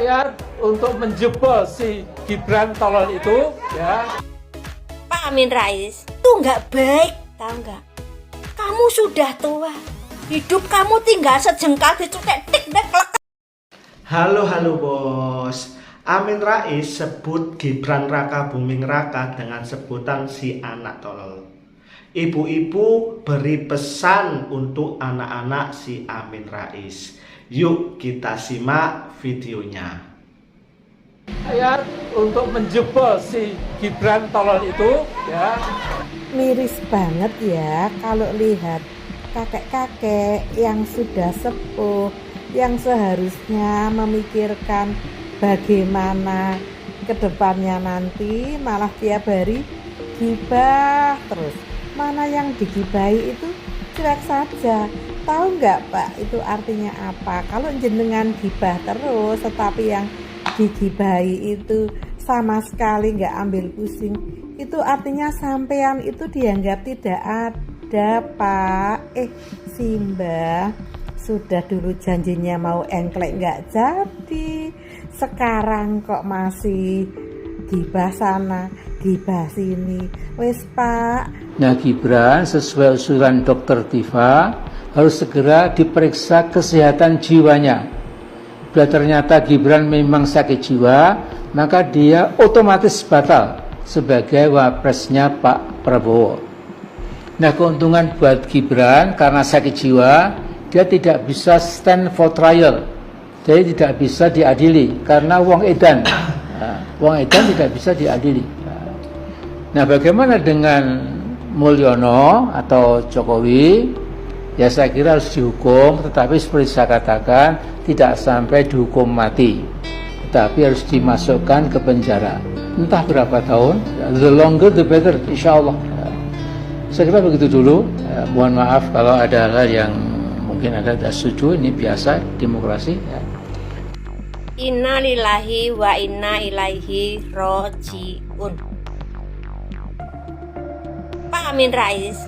rakyat untuk menjebol si Gibran tolol itu, ya. Pak Amin Rais, itu nggak baik, tahu nggak? Kamu sudah tua, hidup kamu tinggal sejengkal dicutek tik dek lek. Halo bos. Amin Rais sebut Gibran Raka Buming Raka dengan sebutan si anak tolol. Ibu-ibu beri pesan untuk anak-anak si Amin Rais. Yuk kita simak videonya. Rakyat untuk menjebol si Gibran tolol itu, ya. Miris banget ya kalau lihat kakek-kakek yang sudah sepuh, yang seharusnya memikirkan bagaimana kedepannya nanti, malah tiap hari gibah terus. Mana yang digibahi itu cuek saja. Tahu nggak Pak itu artinya apa? Kalau jenengan gibah terus tetapi yang digibahi itu sama sekali nggak ambil pusing, itu artinya sampean itu dianggap tidak ada Pak. Simba sudah dulu janjinya mau engklek nggak jadi, sekarang kok masih gibah sana gibah sini. Wes Pak. Nah Gibran sesuai usulan Dr. Tifa harus segera diperiksa kesehatan jiwanya. Bila ternyata Gibran memang sakit jiwa, maka dia otomatis batal sebagai wapresnya Pak Prabowo. Nah keuntungan buat Gibran karena sakit jiwa, dia tidak bisa stand for trial, jadi tidak bisa diadili karena uang edan. Uang edan tidak bisa diadili. Nah bagaimana dengan Mulyono atau Jokowi? Ya saya kira harus dihukum, tetapi seperti saya katakan tidak sampai dihukum mati, tetapi harus dimasukkan ke penjara entah berapa tahun, the longer the better insya Allah. Saya kira begitu dulu. Mohon maaf kalau ada hal yang mungkin Anda tidak setuju, ini biasa demokrasi ya. Inna lillahi wa inna ilaihi rojiun. Pak Amin Rais,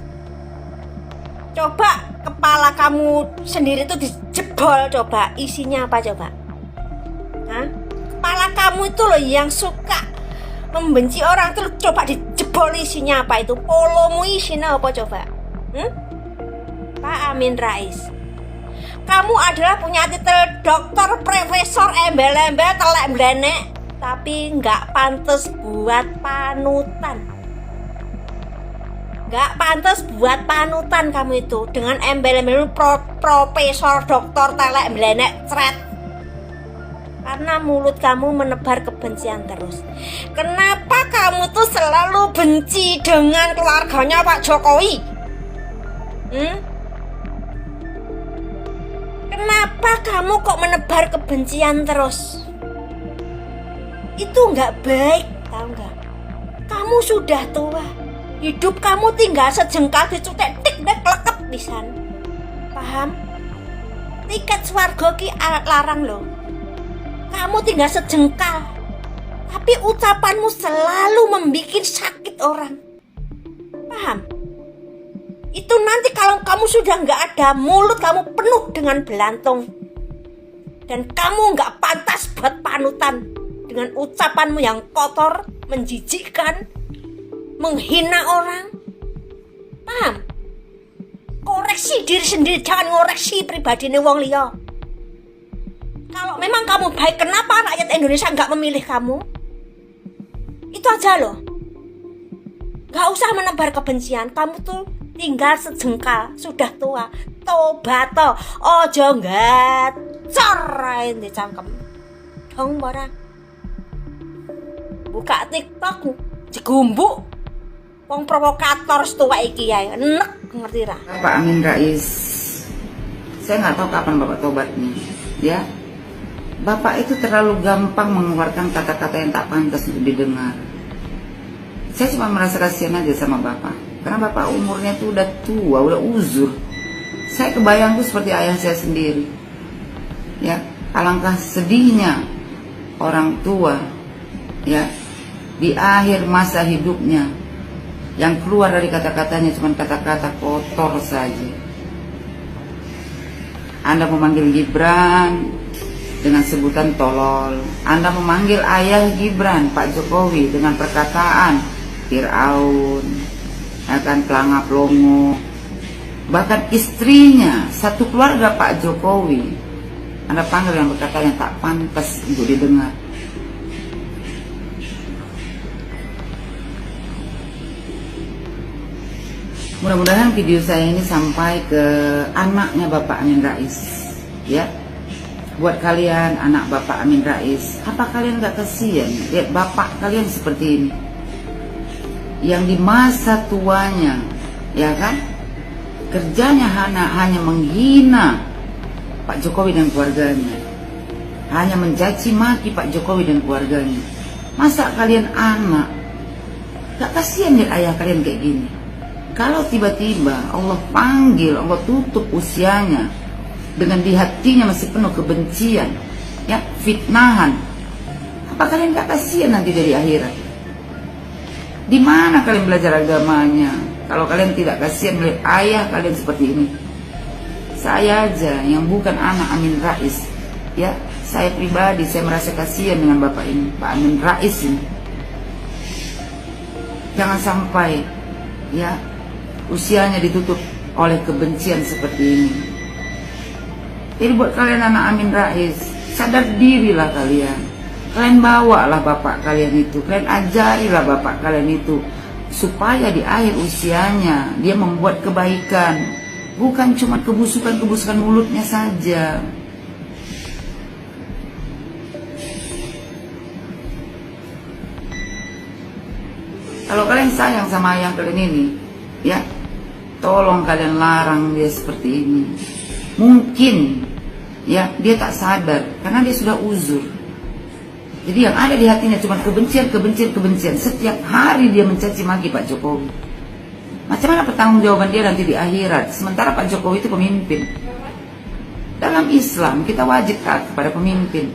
coba kepala kamu sendiri itu dijebol, coba isinya apa coba? Hah? Kepala kamu itu loh yang suka membenci orang itu, coba dijebol isinya apa itu? Polomu isinya apa coba? Pak Amin Rais, kamu adalah punya titel dokter, profesor, embel-embel, telek blenek, tapi nggak pantas buat panutan. Nggak pantas buat panutan kamu itu dengan embel-embel profesor, dokter, telek blenek, cret. Karena mulut kamu menebar kebencian terus. Kenapa kamu tuh selalu benci dengan keluarganya Pak Jokowi? Kenapa kamu kok menebar kebencian terus? Itu nggak baik, tahu nggak? Kamu sudah tua, hidup kamu tinggal sejengkal dicutek tik dek leket pisan. Paham? Tiket swarga ki larang loh. Kamu tinggal sejengkal, tapi ucapanmu selalu membikin sakit orang. Paham? Itu nanti kalau kamu sudah nggak ada, mulut kamu penuh dengan belantung, dan kamu nggak pantas buat panutan dengan ucapanmu yang kotor, menjijikkan, menghina orang. Paham? Koreksi diri sendiri, jangan ngoreksi pribadine wong liya. Kalau memang kamu baik, kenapa rakyat Indonesia nggak memilih kamu? Itu aja loh. Nggak usah menebar kebencian. Kamu tuh tinggal sejengkal, sudah tua. Tobato, ojo gacor ae dicangkem. Dong bara. Buka TikTok digumbuk. Wong provokator setua iki ya. Enek ngerti ra? Pak Amin Rais, saya nggak tahu kapan Bapak tobatnya, ya. Bapak itu terlalu gampang mengeluarkan kata-kata yang tak pantas untuk didengar. Saya cuma merasa kasihan aja sama Bapak, karena Bapak umurnya tuh udah tua, udah uzur. Saya kebayang tuh seperti ayah saya sendiri. Ya, alangkah sedihnya orang tua, ya, di akhir masa hidupnya, yang keluar dari kata-katanya cuma kata-kata kotor saja. Anda memanggil Gibran, dengan sebutan tolol. Anda memanggil ayah Gibran, Pak Jokowi, dengan perkataan Fir'aun, akan pelangap longo. Bahkan istrinya, satu keluarga Pak Jokowi, Anda panggil dengan perkataan yang tak pantas untuk didengar. Mudah-mudahan video saya ini sampai ke anaknya Bapak Amin Rais, ya. Buat kalian anak Bapak Amin Rais, apa kalian gak kasihan lihat bapak kalian seperti ini, yang di masa tuanya, ya kan, kerjanya hanya menghina Pak Jokowi dan keluarganya, hanya mencaci maki Pak Jokowi dan keluarganya. Masa kalian anak gak kasihan lihat ayah kalian kayak gini? Kalau tiba-tiba Allah panggil, Allah tutup usianya dengan di hatinya masih penuh kebencian, ya, fitnahan, apa kalian gak kasihan nanti dari akhirat? Di mana kalian belajar agamanya kalau kalian tidak kasihan melihat ayah kalian seperti ini? Saya aja yang bukan anak Amin Rais, ya, saya pribadi saya merasa kasihan dengan bapak ini, Pak Amin Rais ini. Jangan sampai, ya, usianya ditutup oleh kebencian seperti ini. Jadi buat kalian anak Amin Rais, sadar dirilah kalian. Kalian bawalah bapak kalian itu, kalian ajarilah bapak kalian itu, supaya di akhir usianya dia membuat kebaikan, bukan cuma kebusukan-kebusukan mulutnya saja. Kalau kalian sayang sama ayah kalian ini, ya, tolong kalian larang dia seperti ini. Mungkin, ya, dia tak sadar karena dia sudah uzur. Jadi yang ada di hatinya cuma kebencian. Setiap hari dia mencaci maki Pak Jokowi. Macam mana pertanggungjawaban dia nanti di akhirat? Sementara Pak Jokowi itu pemimpin. Dalam Islam kita wajib taat kepada pemimpin.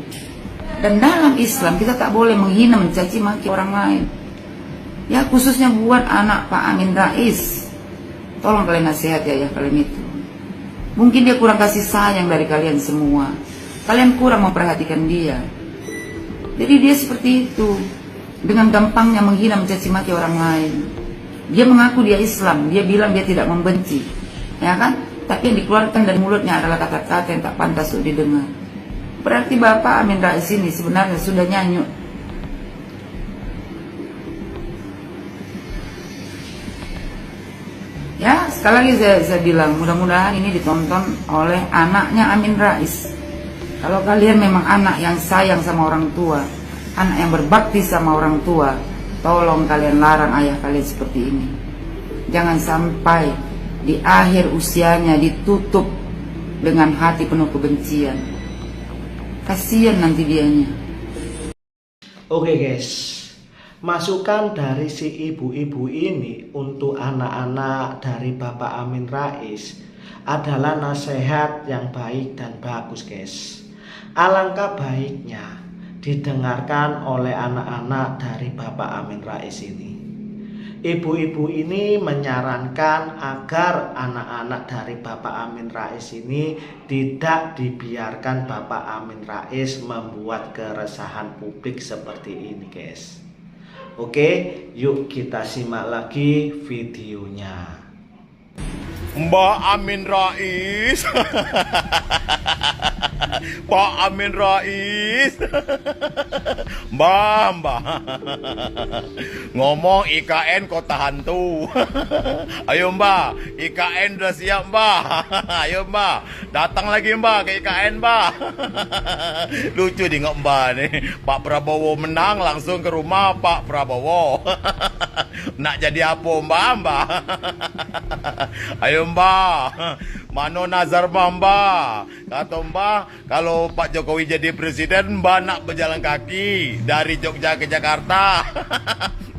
Dan dalam Islam kita tak boleh menghina, mencaci maki orang lain. Ya, khususnya buat anak Pak Amin Rais. Tolong kalian nasihat ya kalian itu. Mungkin dia kurang kasih sayang dari kalian semua. Kalian kurang memperhatikan dia. Jadi dia seperti itu, dengan gampangnya menghina, mencaci maki orang lain. Dia mengaku dia Islam, dia bilang dia tidak membenci, ya kan? Tapi yang dikeluarkan dari mulutnya adalah kata-kata yang tak pantas untuk didengar. Berarti Bapak Amin Rais ini sebenarnya sudah nyanyuk. Ya, sekali lagi saya bilang, mudah-mudahan ini ditonton oleh anaknya Amin Rais. Kalau kalian memang anak yang sayang sama orang tua, anak yang berbakti sama orang tua, tolong kalian larang ayah kalian seperti ini. Jangan sampai di akhir usianya ditutup dengan hati penuh kebencian. Kasihan nanti dianya. Oke guys, masukan dari si ibu-ibu ini untuk anak-anak dari Bapak Amin Rais adalah nasihat yang baik dan bagus guys. Alangkah baiknya didengarkan oleh anak-anak dari Bapak Amin Rais ini. Ibu-ibu ini menyarankan agar anak-anak dari Bapak Amin Rais ini tidak dibiarkan Bapak Amin Rais membuat keresahan publik seperti ini guys. Oke, yuk kita simak lagi videonya. Mbak Amin Rais. Pak Amin Rais. Mbak. Ngomong IKN kota hantu. Ayo Mbak, IKN udah siap Mbak. Ayo Mbak, datang lagi Mbak ke IKN Mbak. Lucu nih Mbak nih. Pak Prabowo menang langsung ke rumah Pak Prabowo. Nak jadi apa Mbak? Ayo Mbak, mano Nazar Mbak? Kata Mbak, kalau Pak Jokowi jadi presiden, Mbak nak berjalan kaki dari Jogja ke Jakarta.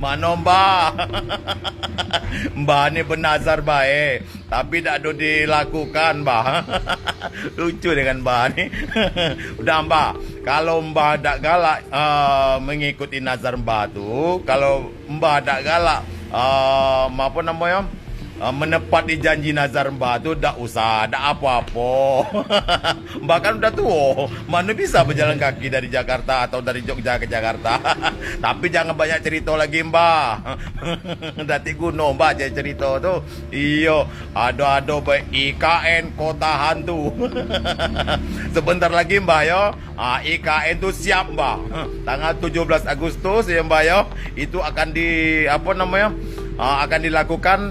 Mano Mbak? Mbak ini bernazar baik, tapi tak ada dilakukan Mbak. Lucu dengan Mbak ini. Udah Mbak, kalau Mbak tak galak mengikuti nazar Mbak tuh, kalau Mbak tak galak apa namanya? menepati janji nazar Mbak tuh dak usah, dak apa-apa. Mbak kan udah tua, mana bisa berjalan kaki dari Jakarta atau dari Jogja ke Jakarta. Tapi jangan banyak cerita lagi Mbak. Dati gunung Mbak jadi cerita tuh. Iyo, ado-ado baik IKN Kota Hantu. Sebentar lagi Mbak yo, IKN tuh siap Mbak. Tanggal 17 Agustus ya Mbak yo, itu akan akan dilakukan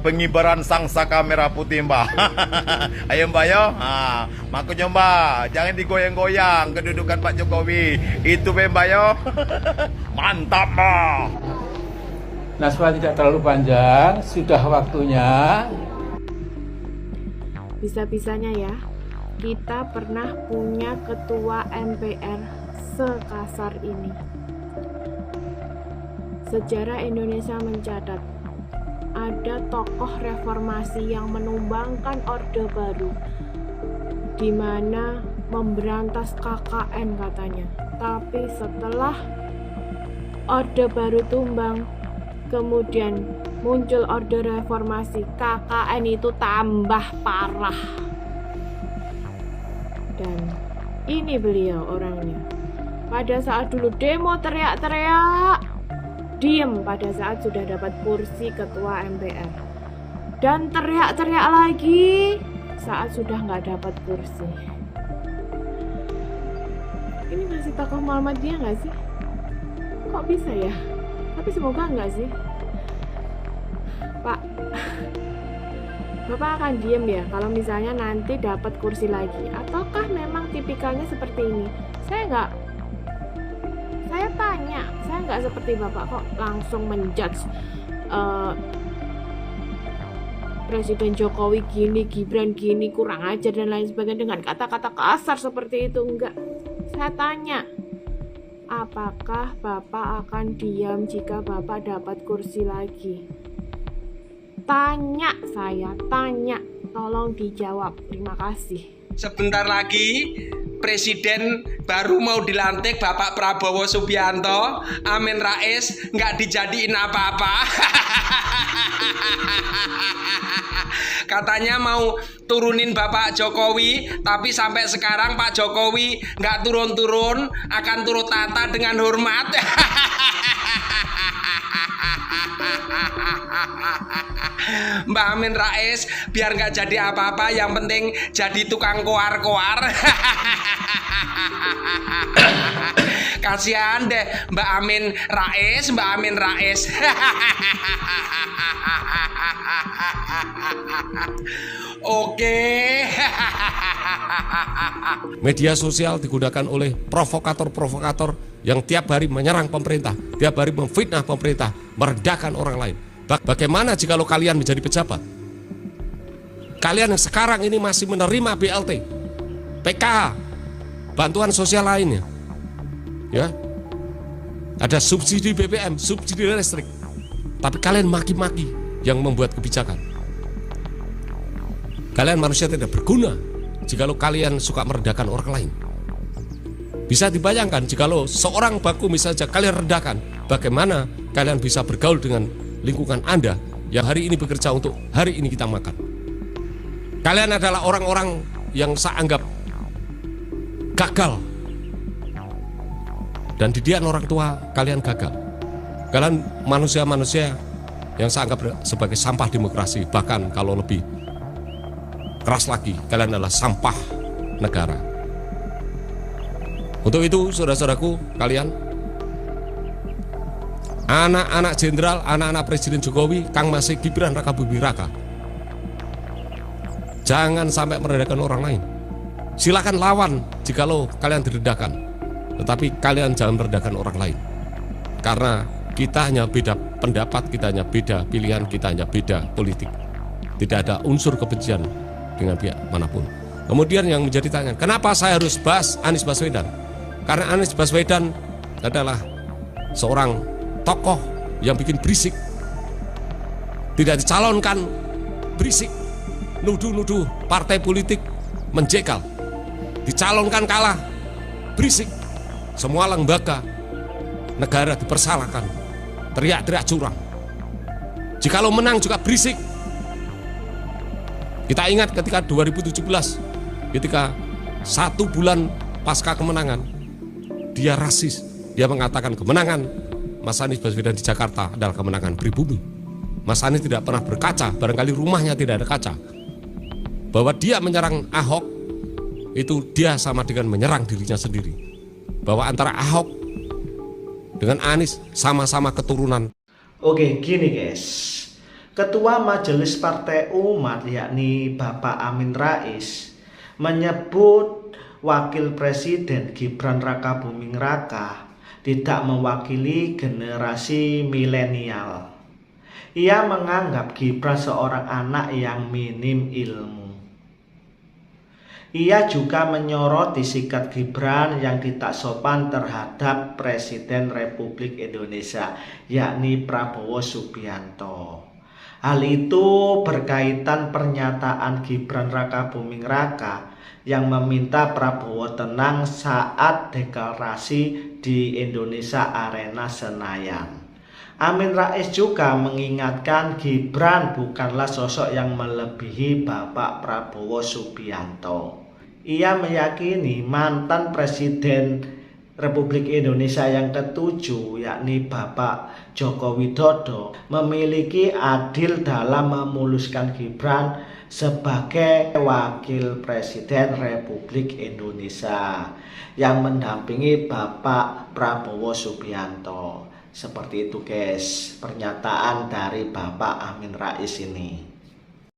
pengibaran sangsaka merah putih Mbak. Ayo Mbak yo, makanya Mbak jangan digoyang-goyang kedudukan Pak Jokowi itu Mbak yo. Mantap Mbak. Nah, supaya tidak terlalu panjang, sudah waktunya. Bisa-bisanya ya, kita pernah punya ketua MPR sekasar ini. Sejarah Indonesia mencatat ada tokoh reformasi yang menumbangkan Orde Baru, di mana memberantas KKN katanya. Tapi setelah Orde Baru tumbang, kemudian muncul Orde Reformasi, KKN itu tambah parah. Dan ini beliau orangnya. Pada saat dulu demo teriak-teriak, diem pada saat sudah dapat kursi ketua MPR, dan teriak-teriak lagi saat sudah nggak dapat kursi. Ini masih tokoh Muhammadiyah nggak sih? Kok bisa ya? Tapi semoga nggak sih, Pak. Bapak akan diem ya kalau misalnya nanti dapat kursi lagi, ataukah memang tipikalnya seperti ini? Saya tanya, saya nggak seperti Bapak kok langsung menjudge Presiden Jokowi gini, Gibran gini, kurang ajar dan lain sebagainya dengan kata-kata kasar seperti itu. Enggak, saya tanya, apakah Bapak akan diam jika Bapak dapat kursi lagi? Tanya, saya tanya, tolong dijawab. Terima kasih. Sebentar lagi Presiden baru mau dilantik Bapak Prabowo Subianto, Amin Rais, nggak dijadiin apa-apa. Katanya mau turunin Bapak Jokowi, tapi sampai sekarang Pak Jokowi nggak turun-turun, akan turut tata dengan hormat. Mbak Amin Rais biar nggak jadi apa-apa, yang penting jadi tukang koar-koar. Kasihan deh Mbak Amin Rais, Mbak Amin Rais. Oke. Media sosial digunakan oleh provokator-provokator yang tiap hari menyerang pemerintah, tiap hari memfitnah pemerintah, merendahkan orang lain. Bagaimana jika kalian menjadi pejabat? Kalian yang sekarang ini masih menerima BLT, PKH, bantuan sosial lainnya, ya, ada subsidi BBM, subsidi listrik, tapi kalian maki-maki yang membuat kebijakan. Kalian manusia tidak berguna jika kalian suka merendahkan orang lain. Bisa dibayangkan jika seorang baku misalnya kalian rendahkan, bagaimana kalian bisa bergaul dengan lingkungan Anda yang hari ini bekerja untuk hari ini kita makan. Kalian adalah orang-orang yang saya anggap gagal, dan didikan orang tua kalian gagal. Kalian manusia-manusia yang saya anggap sebagai sampah demokrasi, bahkan kalau lebih keras lagi, kalian adalah sampah negara. Untuk itu saudara-saudaraku kalian, anak-anak jenderal, anak-anak Presiden Jokowi, Kang Mas Gibran Raka Buming Raka, jangan sampai merendahkan orang lain. Silakan lawan jikalau kalian direndahkan, tetapi kalian jangan merendahkan orang lain. Karena kita hanya beda pendapat, kita hanya beda pilihan, kita hanya beda politik. Tidak ada unsur kebencian dengan pihak manapun. Kemudian yang menjadi tanya, kenapa saya harus bahas Anies Baswedan? Karena Anies Baswedan adalah seorang tokoh yang bikin berisik, tidak dicalonkan berisik, nuduh-nuduh partai politik menjegal, dicalonkan kalah berisik, semua lembaga negara dipersalahkan, teriak-teriak curang. Jikalau menang juga berisik, Kita ingat ketika 2017, ketika 1 bulan pasca kemenangan, dia rasis. Dia mengatakan kemenangan Mas Anies Baswedan di Jakarta adalah kemenangan pribumi. Mas Anies tidak pernah berkaca, barangkali rumahnya tidak ada kaca. Bahwa dia menyerang Ahok, itu dia sama dengan menyerang dirinya sendiri. Bahwa antara Ahok dengan Anies sama-sama keturunan. Oke, gini guys. Ketua Majelis Partai Umat yakni Bapak Amin Rais menyebut Wakil Presiden Gibran Rakabuming Raka tidak mewakili generasi milenial. Ia menganggap Gibran seorang anak yang minim ilmu. Ia juga menyoroti sikap Gibran yang tidak sopan terhadap Presiden Republik Indonesia, yakni Prabowo Subianto. Hal itu berkaitan pernyataan Gibran Rakabuming Raka yang meminta Prabowo tenang saat deklarasi di Indonesia Arena Senayan. Amin Rais juga mengingatkan Gibran bukanlah sosok yang melebihi Bapak Prabowo Subianto. Ia meyakini mantan Presiden Republik Indonesia yang ke-7 yakni Bapak Joko Widodo memiliki adil dalam memuluskan Gibran sebagai Wakil Presiden Republik Indonesia yang mendampingi Bapak Prabowo Subianto. Seperti itu guys, pernyataan dari Bapak Amin Rais ini.